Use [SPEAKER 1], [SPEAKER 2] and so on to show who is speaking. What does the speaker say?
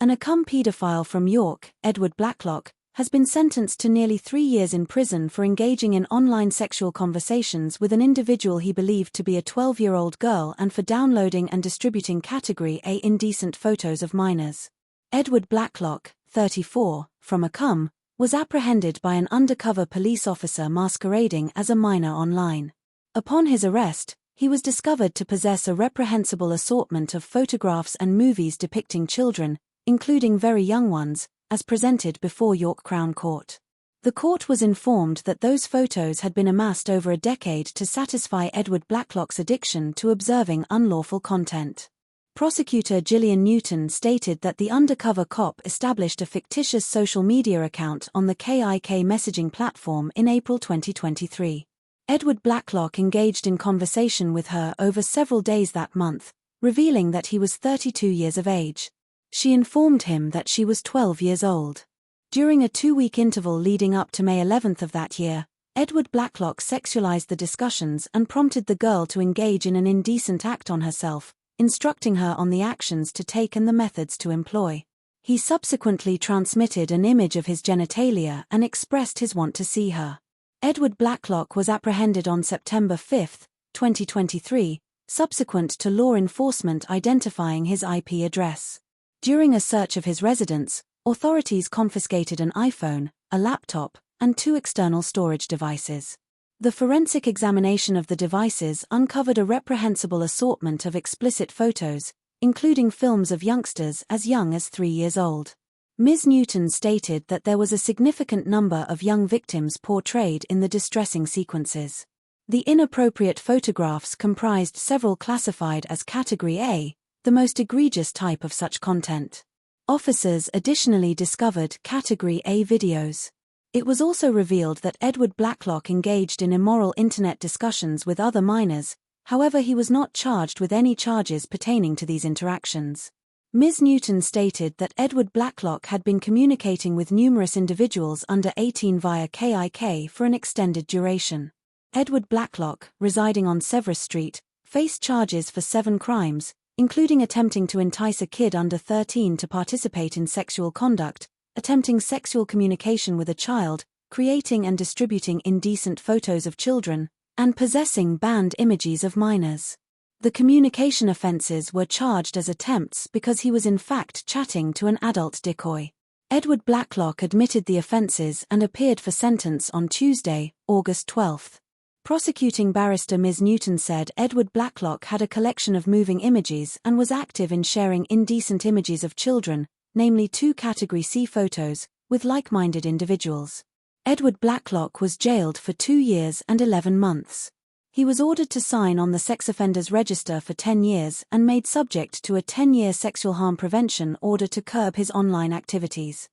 [SPEAKER 1] An Acomb paedophile from York, Edward Blacklock, has been sentenced to nearly 3 years in prison for engaging in online sexual conversations with an individual he believed to be a 12-year-old girl and for downloading and distributing Category A indecent photos of minors. Edward Blacklock, 34, from Acomb, was apprehended by an undercover police officer masquerading as a minor online. Upon his arrest, he was discovered to possess a reprehensible assortment of photographs and movies depicting children, including very young ones, as presented before York Crown Court. The court was informed that those photos had been amassed over a decade to satisfy Edward Blacklock's addiction to observing unlawful content. Prosecutor Gillian Newton stated that the undercover cop established a fictitious social media account on the KIK messaging platform in April 2023. Edward Blacklock engaged in conversation with her over several days that month, revealing that he was 32 years of age. She informed him that she was 12 years old. During a 2-week interval leading up to May 11th of that year, Edward Blacklock sexualized the discussions and prompted the girl to engage in an indecent act on herself, instructing her on the actions to take and the methods to employ. He subsequently transmitted an image of his genitalia and expressed his want to see her. Edward Blacklock was apprehended on September 5, 2023, subsequent to law enforcement identifying his IP address. During a search of his residence, authorities confiscated an iPhone, a laptop, and 2 external storage devices. The forensic examination of the devices uncovered a reprehensible assortment of explicit photos, including films of youngsters as young as 3 years old. Ms. Newton stated that there was a significant number of young victims portrayed in the distressing sequences. The inappropriate photographs comprised several classified as Category A, the most egregious type of such content. Officers additionally discovered Category A videos. It was also revealed that Edward Blacklock engaged in immoral internet discussions with other minors, however he was not charged with any charges pertaining to these interactions. Ms. Newton stated that Edward Blacklock had been communicating with numerous individuals under 18 via KIK for an extended duration. Edward Blacklock, residing on Severus Street, faced charges for 7 crimes, including attempting to entice a kid under 13 to participate in sexual conduct, attempting sexual communication with a child, creating and distributing indecent photos of children, and possessing banned images of minors. The communication offenses were charged as attempts because he was in fact chatting to an adult decoy. Edward Blacklock admitted the offenses and appeared for sentence on Tuesday, August 12. Prosecuting barrister Ms. Newton said Edward Blacklock had a collection of moving images and was active in sharing indecent images of children, namely 2 Category C photos, with like-minded individuals. Edward Blacklock was jailed for 2 years and 11 months. He was ordered to sign on the sex offenders register for 10 years and made subject to a 10-year sexual harm prevention order to curb his online activities.